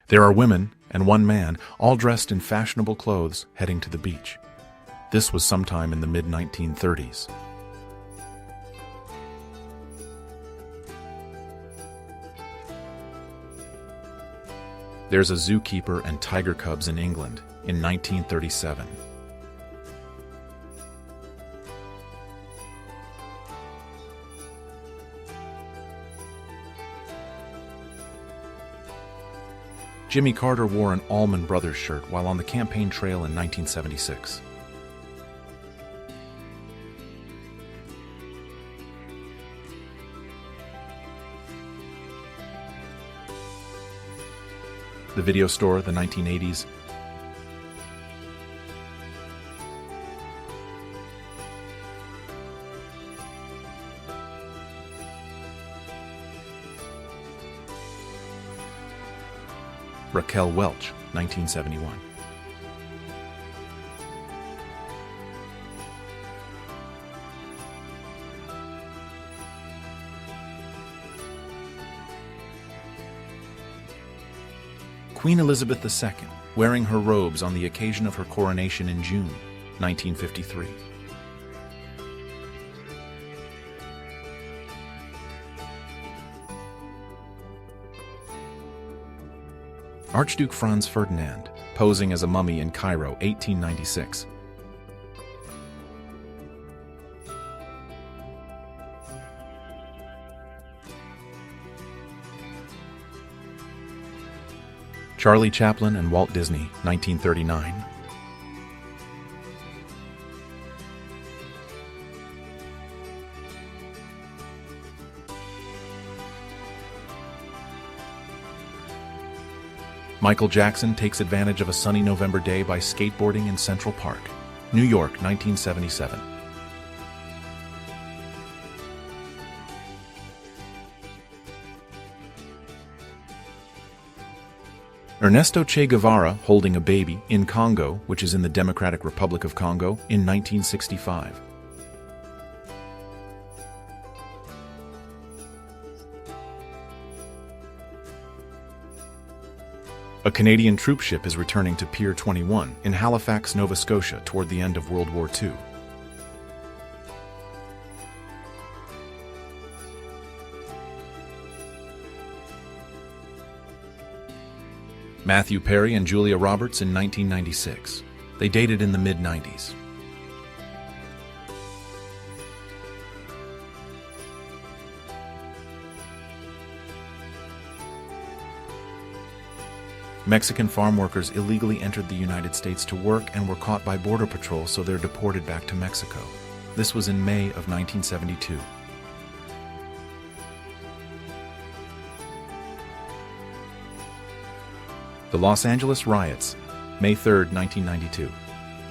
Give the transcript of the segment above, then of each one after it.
There are women and one man, all dressed in fashionable clothes, heading to the beach. This was sometime in the mid-1930s. There's a zookeeper and tiger cubs in England in 1937. Jimmy Carter wore an Allman Brothers shirt while on the campaign trail in 1976. The video store, the 1980s. Raquel Welch, 1971. Queen Elizabeth II, wearing her robes on the occasion of her coronation in June 1953. Archduke Franz Ferdinand, posing as a mummy in Cairo, 1896. Charlie Chaplin and Walt Disney, 1939. Michael Jackson takes advantage of a sunny November day by skateboarding in Central Park, New York, 1977. Ernesto Che Guevara holding a baby in Congo, which is in the Democratic Republic of Congo, in 1965. A Canadian troop ship is returning to Pier 21 in Halifax, Nova Scotia toward the end of World War II. Matthew Perry and Julia Roberts in 1996. They dated in the mid-90s. Mexican farm workers illegally entered the United States to work and were caught by Border Patrol, so they're deported back to Mexico. This was in May of 1972. The Los Angeles riots, May 3, 1992.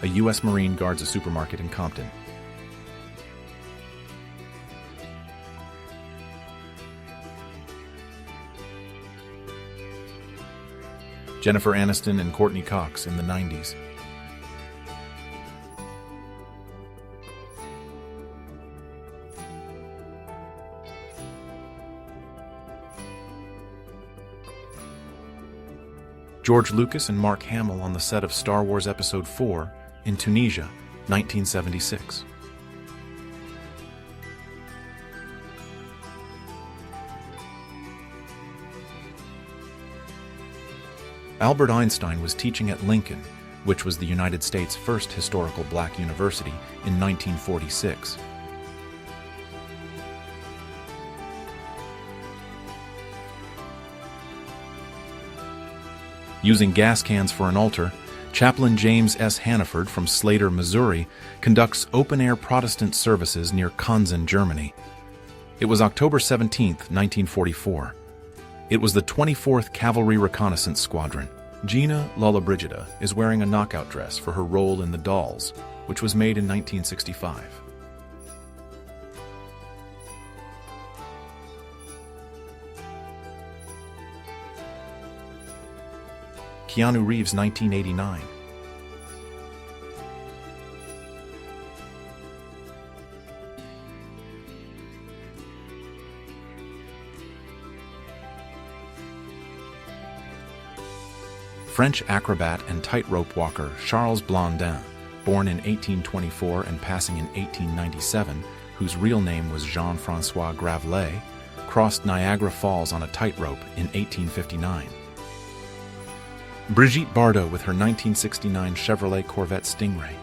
A U.S. Marine guards a supermarket in Compton. Jennifer Aniston and Courtney Cox in the 90s. George Lucas and Mark Hamill on the set of Star Wars Episode 4 in Tunisia, 1976. Albert Einstein was teaching at Lincoln, which was the United States' first historical black university, in 1946. Using gas cans for an altar, Chaplain James S. Hannaford from Slater, Missouri, conducts open-air Protestant services near Konzen, Germany. It was October 17, 1944. It was the 24th Cavalry Reconnaissance Squadron. Gina Lollobrigida is wearing a knockout dress for her role in The Dolls, which was made in 1965. Keanu Reeves, 1989. French acrobat and tightrope walker Charles Blondin, born in 1824 and passing in 1897, whose real name was Jean-François Gravelet, crossed Niagara Falls on a tightrope in 1859. Brigitte Bardot with her 1969 Chevrolet Corvette Stingray.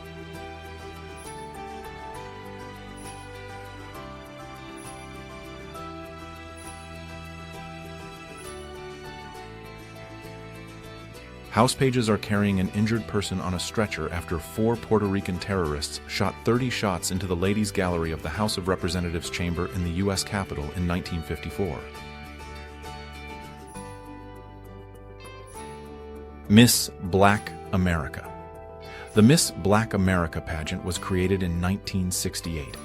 House pages are carrying an injured person on a stretcher after 4 Puerto Rican terrorists shot 30 shots into the Ladies' Gallery of the House of Representatives chamber in the U.S. Capitol in 1954. Miss Black America. The Miss Black America pageant was created in 1968.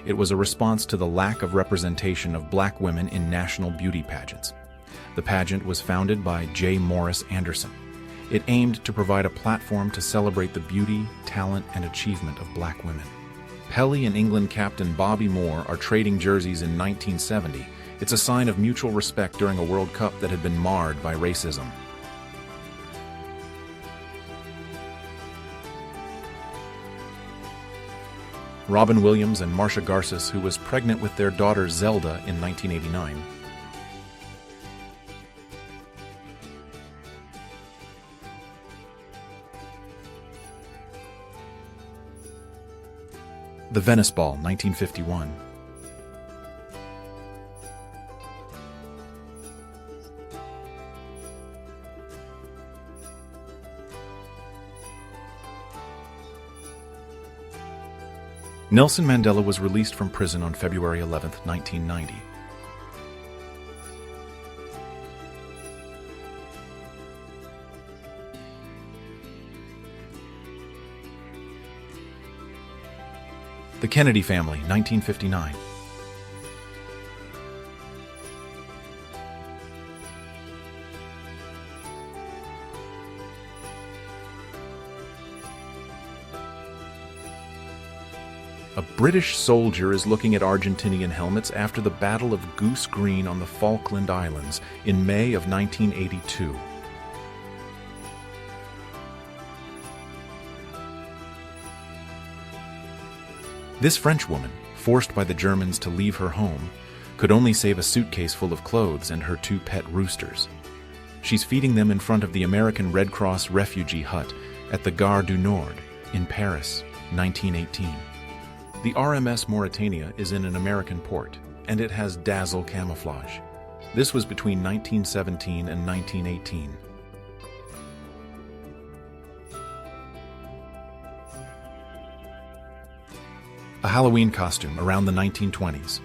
It was a response to the lack of representation of black women in national beauty pageants. The pageant was founded by J. Morris Anderson. It aimed to provide a platform to celebrate the beauty, talent, and achievement of black women. Pelly and England captain Bobby Moore are trading jerseys in 1970. It's a sign of mutual respect during a World Cup that had been marred by racism. Robin Williams and Marcia Garces, who was pregnant with their daughter Zelda in 1989. The Venice Ball, 1951. Nelson Mandela was released from prison on February 11, 1990. The Kennedy Family, 1959. A British soldier is looking at Argentinian helmets after the Battle of Goose Green on the Falkland Islands in May of 1982. This French woman, forced by the Germans to leave her home, could only save a suitcase full of clothes and her 2 pet roosters. She's feeding them in front of the American Red Cross refugee hut at the Gare du Nord in Paris, 1918. The RMS Mauritania is in an American port, and it has dazzle camouflage. This was between 1917 and 1918. A Halloween costume around the 1920s.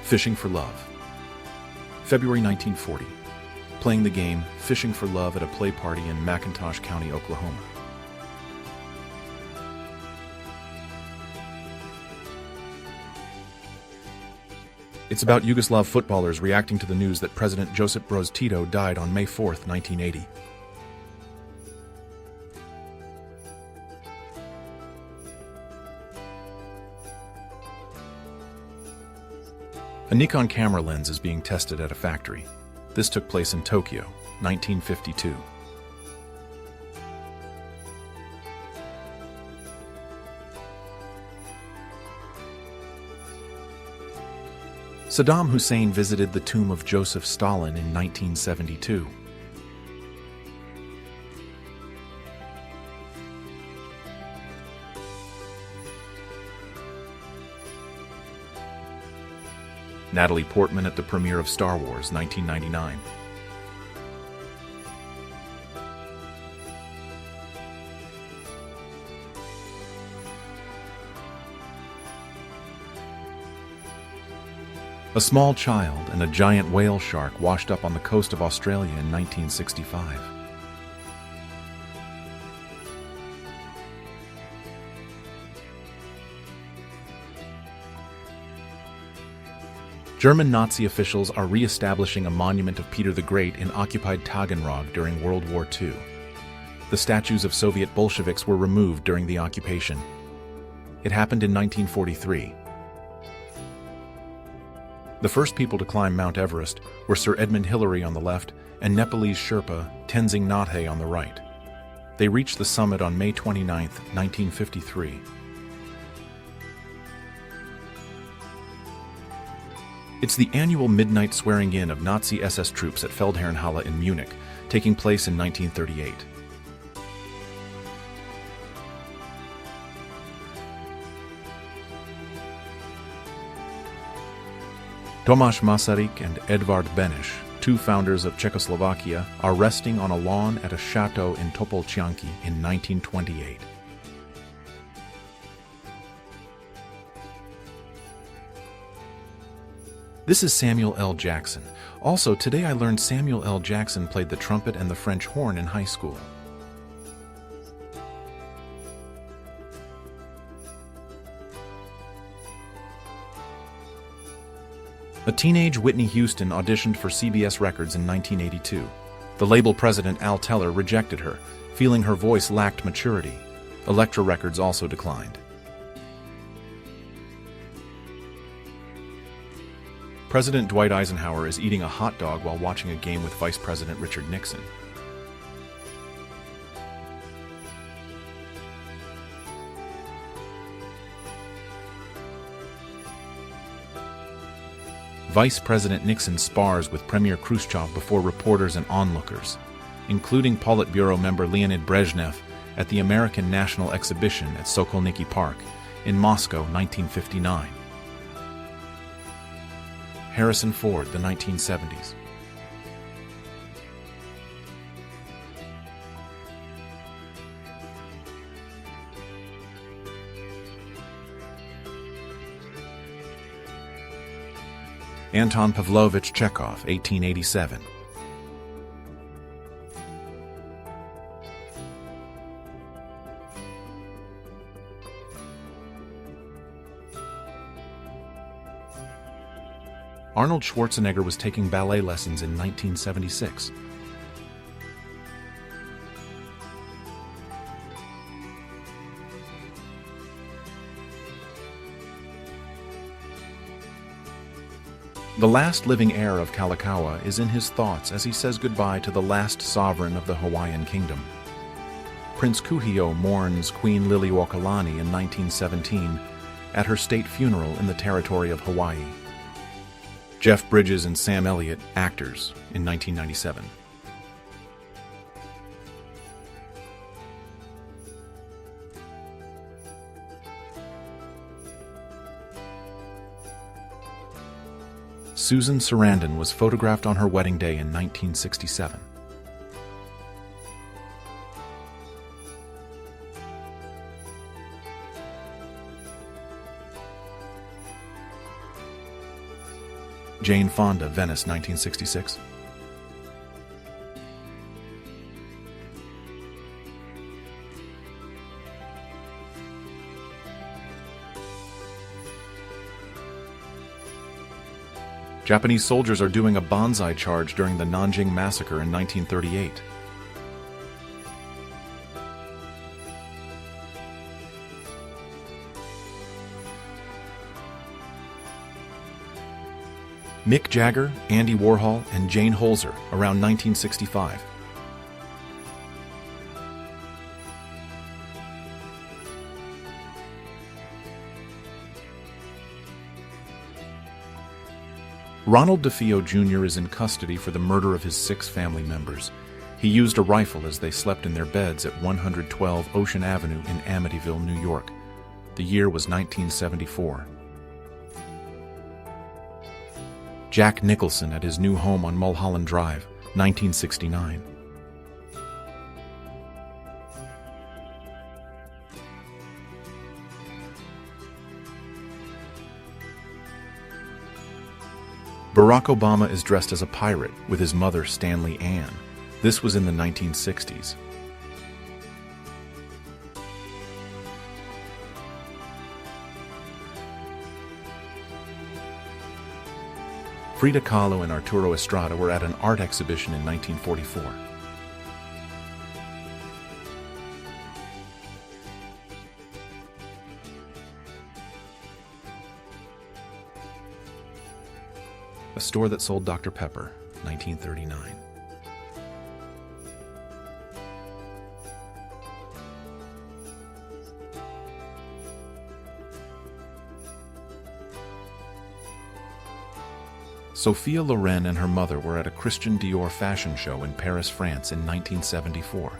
Fishing for Love. February 1940. Playing the game Fishing for Love at a play party in McIntosh County, Oklahoma. It's about Yugoslav footballers reacting to the news that President Josip Broz Tito died on May 4, 1980. A Nikon camera lens is being tested at a factory. This took place in Tokyo, 1952. Saddam Hussein visited the tomb of Joseph Stalin in 1972. Natalie Portman at the premiere of Star Wars, 1999. A small child and a giant whale shark washed up on the coast of Australia in 1965. German Nazi officials are re-establishing a monument of Peter the Great in occupied Taganrog during World War II. The statues of Soviet Bolsheviks were removed during the occupation. It happened in 1943. The first people to climb Mount Everest were Sir Edmund Hillary on the left and Nepalese Sherpa Tenzing Norgay on the right. They reached the summit on May 29, 1953. It's the annual midnight swearing-in of Nazi SS troops at Feldherrnhalle in Munich, taking place in 1938. Tomáš Masaryk and Edvard Beneš, two founders of Czechoslovakia, are resting on a lawn at a chateau in Topolčianky in 1928. This is Samuel L. Jackson. Also, today I learned Samuel L. Jackson played the trumpet and the French horn in high school. A teenage Whitney Houston auditioned for CBS Records in 1982. The label president Al Teller rejected her, feeling her voice lacked maturity. Elektra Records also declined. President Dwight Eisenhower is eating a hot dog while watching a game with Vice President Richard Nixon. Vice President Nixon spars with Premier Khrushchev before reporters and onlookers, including Politburo member Leonid Brezhnev at the American National Exhibition at Sokolniki Park in Moscow, 1959. Harrison Ford, the 1970s. Anton Pavlovich Chekhov, 1887. Arnold Schwarzenegger was taking ballet lessons in 1976. The last living heir of Kalakaua is in his thoughts as he says goodbye to the last sovereign of the Hawaiian kingdom. Prince Kuhio mourns Queen Liliuokalani in 1917 at her state funeral in the territory of Hawaii. Jeff Bridges and Sam Elliott, actors, in 1997. Susan Sarandon was photographed on her wedding day in 1967. Jane Fonda, Venice, 1966. Japanese soldiers are doing a banzai charge during the Nanjing Massacre in 1938. Mick Jagger, Andy Warhol, and Jane Holzer, around 1965. Ronald DeFeo Jr. is in custody for the murder of his 6 family members. He used a rifle as they slept in their beds at 112 Ocean Avenue in Amityville, New York. The year was 1974. Jack Nicholson at his new home on Mulholland Drive, 1969. Barack Obama is dressed as a pirate with his mother, Stanley Ann. This was in the 1960s. Frida Kahlo and Arturo Estrada were at an art exhibition in 1944. a store that sold Dr. Pepper, 1939. Sophia Loren and her mother were at a Christian Dior fashion show in Paris, France in 1974.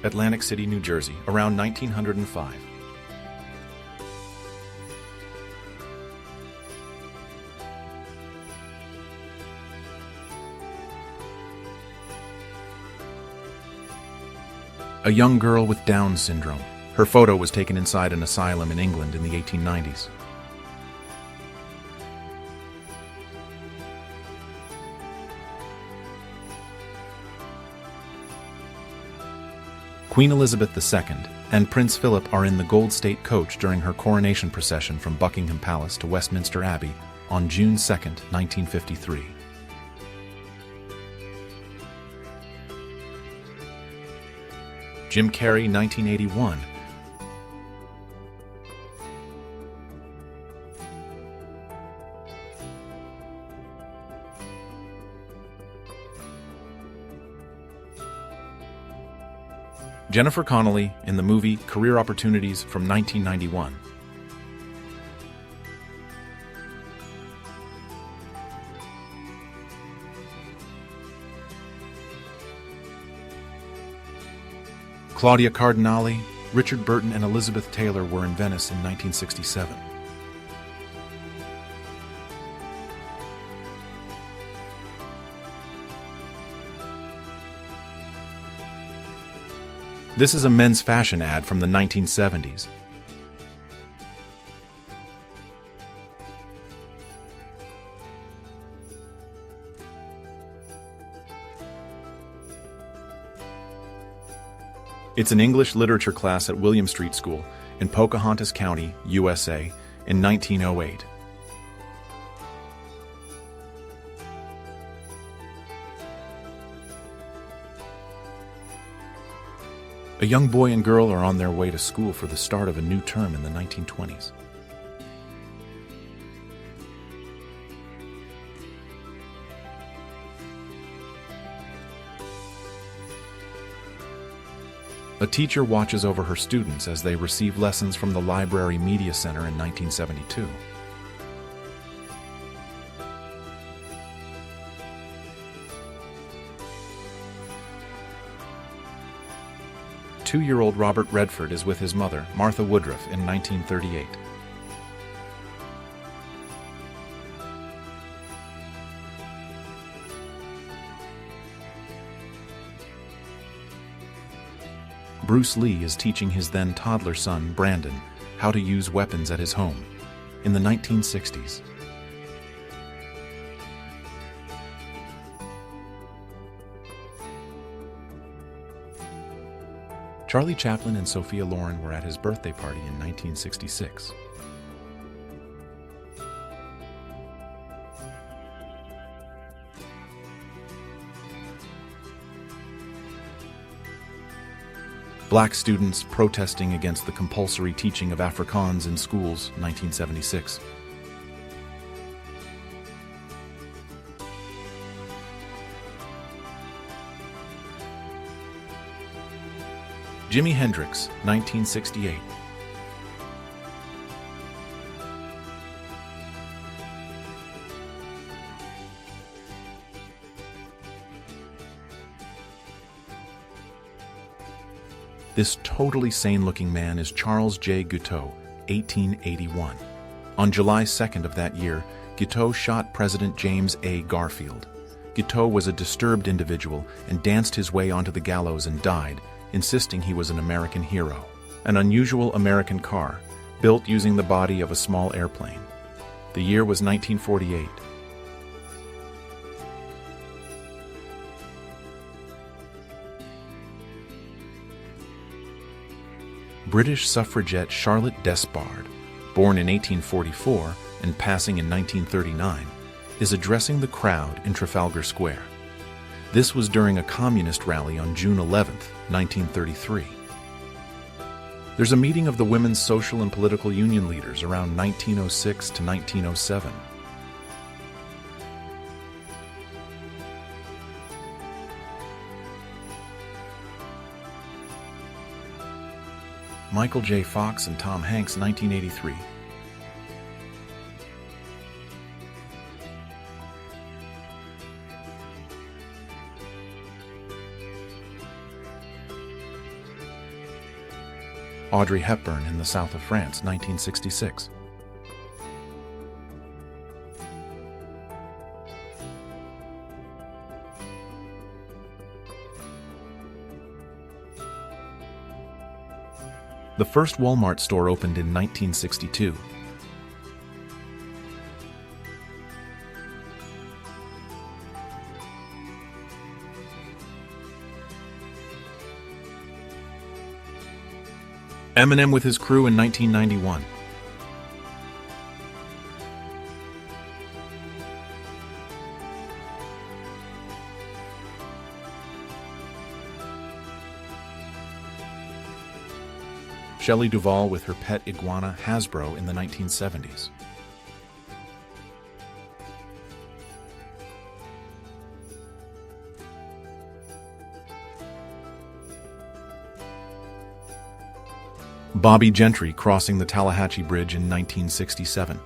Atlantic City, New Jersey, around 1905. A young girl with Down syndrome. Her photo was taken inside an asylum in England in the 1890s. Queen Elizabeth II and Prince Philip are in the Gold State Coach during her coronation procession from Buckingham Palace to Westminster Abbey on June 2, 1953. Jim Carrey, 1981. Jennifer Connelly in the movie Career Opportunities from 1991. Claudia Cardinale, Richard Burton, and Elizabeth Taylor were in Venice in 1967. This is a men's fashion ad from the 1970s. It's an English literature class at William Street School in Pocahontas County, USA, in 1908. A young boy and girl are on their way to school for the start of a new term in the 1920s. A teacher watches over her students as they receive lessons from the Library Media Center in 1972. Two-year-old Robert Redford is with his mother, Martha Woodruff, in 1938. Bruce Lee is teaching his then toddler son, Brandon, how to use weapons at his home in the 1960s. Charlie Chaplin and Sophia Loren were at his birthday party in 1966. Black students protesting against the compulsory teaching of Afrikaans in schools, 1976. Jimi Hendrix, 1968. This totally sane-looking man is Charles J. Guiteau, 1881. On July 2nd of that year, Guiteau shot President James A. Garfield. Guiteau was a disturbed individual and danced his way onto the gallows and died, insisting he was an American hero. An unusual American car, built using the body of a small airplane. The year was 1948. British suffragette Charlotte Despard, born in 1844 and passing in 1939, is addressing the crowd in Trafalgar Square. This was during a communist rally on June 11, 1933. There's a meeting of the Women's Social and Political Union leaders around 1906 to 1907. Michael J. Fox and Tom Hanks, 1983. Audrey Hepburn in the South of France, 1966. The first Walmart store opened in 1962. Eminem with his crew in 1991. Shelley Duvall with her pet iguana Hasbro in the 1970s. Bobby Gentry crossing the Tallahatchie Bridge in 1967.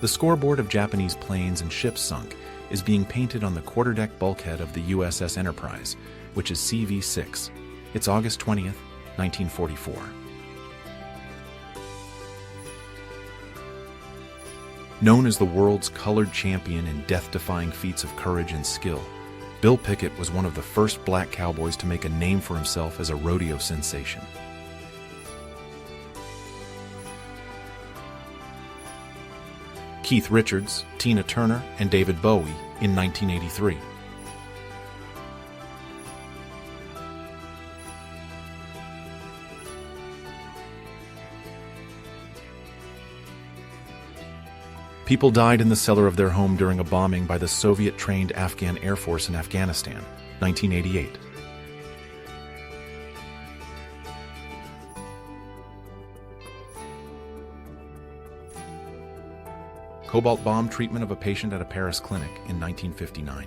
The scoreboard of Japanese planes and ships sunk is being painted on the quarterdeck bulkhead of the USS Enterprise, which is CV-6. It's August 20th, 1944. Known as the world's colored champion in death-defying feats of courage and skill, Bill Pickett was one of the first black cowboys to make a name for himself as a rodeo sensation. Keith Richards, Tina Turner, and David Bowie in 1983. People died in the cellar of their home during a bombing by the Soviet-trained Afghan Air Force in Afghanistan, 1988. Cobalt bomb treatment of a patient at a Paris clinic in 1959.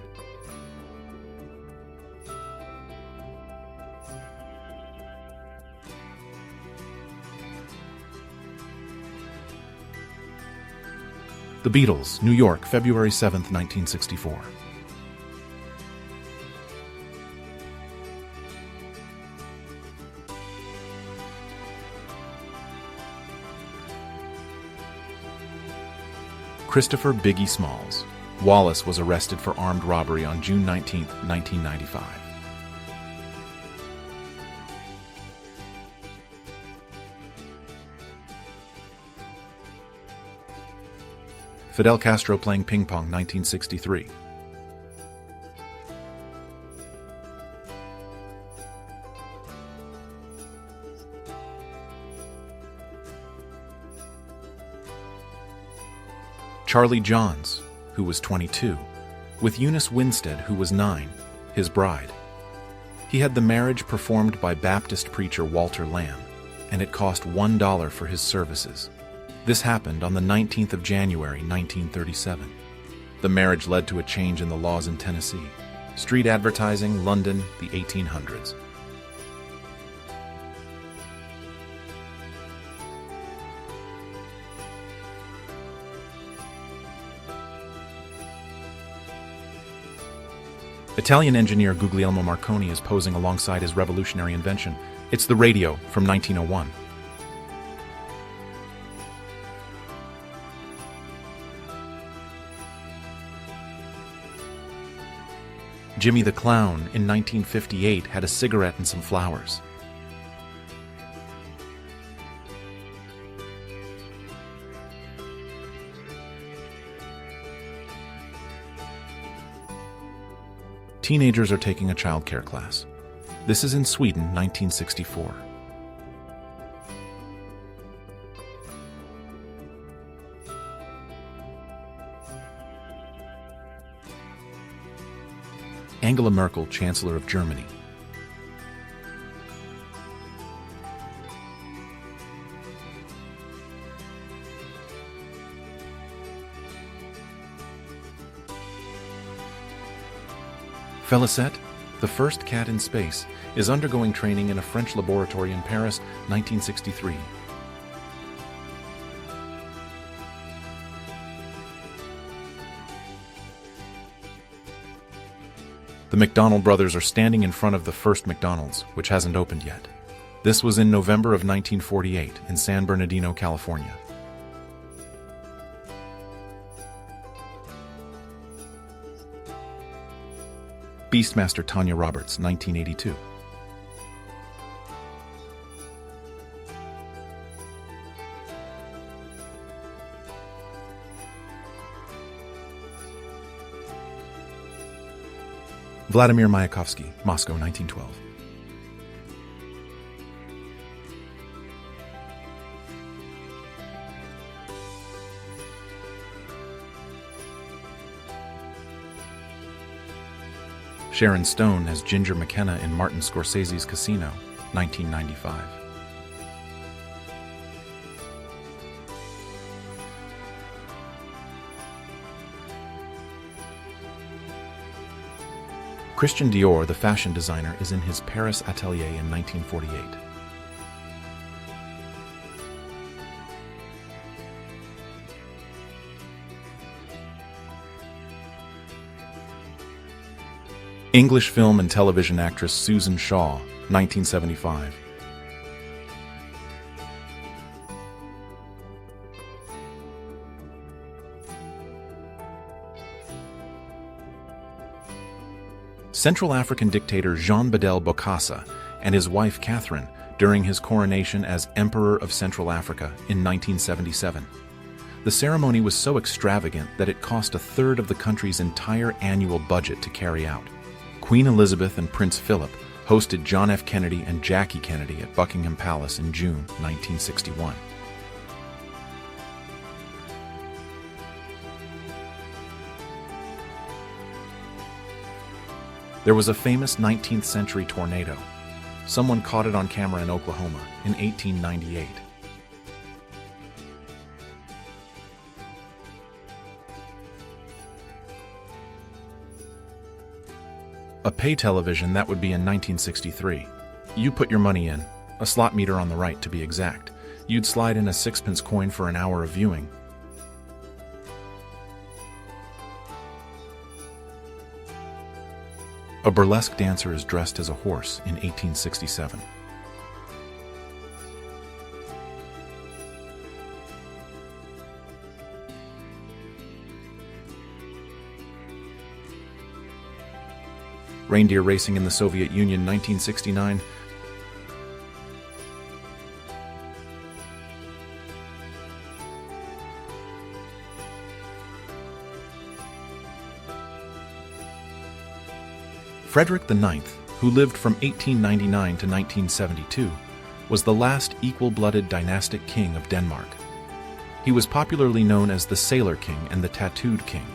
The Beatles, New York, February 7, 1964. Christopher Biggie Smalls. Wallace was arrested for armed robbery on June 19, 1995. Fidel Castro playing ping pong, 1963. Charlie Johns, who was 22, with Eunice Winstead, who was 9, his bride. He had the marriage performed by Baptist preacher Walter Lamb, and it cost $1 for his services. This happened on the 19th of January, 1937. The marriage led to a change in the laws in Tennessee. Street advertising, London, the 1800s. Italian engineer Guglielmo Marconi is posing alongside his revolutionary invention. It's the radio from 1901. Jimmy the Clown in 1958 had a cigarette and some flowers. Teenagers are taking a childcare class. This is in Sweden, 1964. Angela Merkel, Chancellor of Germany. Félicette, the first cat in space, is undergoing training in a French laboratory in Paris, 1963. The McDonald brothers are standing in front of the first McDonald's, which hasn't opened yet. This was in November of 1948 in San Bernardino, California. Beastmaster Tanya Roberts, 1982. Vladimir Mayakovsky, Moscow, 1912. Sharon Stone as Ginger McKenna in Martin Scorsese's Casino, 1995. Christian Dior, the fashion designer, is in his Paris atelier in 1948. English film and television actress Susan Shaw, 1975. Central African dictator Jean Bedel Bokassa and his wife Catherine during his coronation as Emperor of Central Africa in 1977. The ceremony was so extravagant that it cost a third of the country's entire annual budget to carry out. Queen Elizabeth and Prince Philip hosted John F. Kennedy and Jackie Kennedy at Buckingham Palace in June 1961. There was a famous 19th century tornado. Someone caught it on camera in Oklahoma in 1898. A pay television, that would be in 1963. You put your money in, a slot meter on the right to be exact. You'd slide in a 6-pence coin for an hour of viewing. A burlesque dancer is dressed as a horse in 1867. Reindeer racing in the Soviet Union, 1969. Frederick IX, who lived from 1899 to 1972, was the last equal-blooded dynastic king of Denmark. He was popularly known as the Sailor King and the Tattooed King.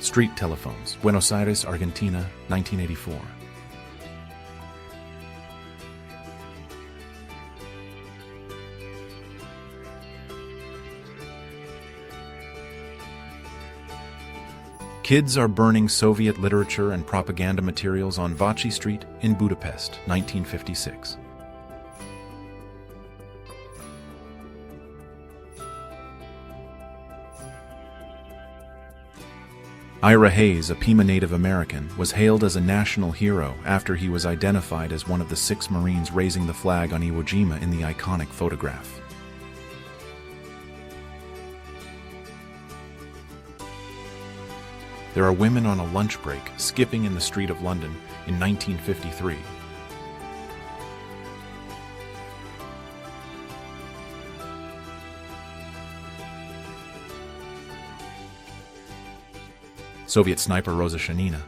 Street telephones, Buenos Aires, Argentina, 1984. Kids are burning Soviet literature and propaganda materials on Váci Street in Budapest, 1956. Ira Hayes, a Pima Native American, was hailed as a national hero after he was identified as one of the 6 Marines raising the flag on Iwo Jima in the iconic photograph. There are women on a lunch break skipping in the street of London in 1953. Soviet sniper Rosa Shanina,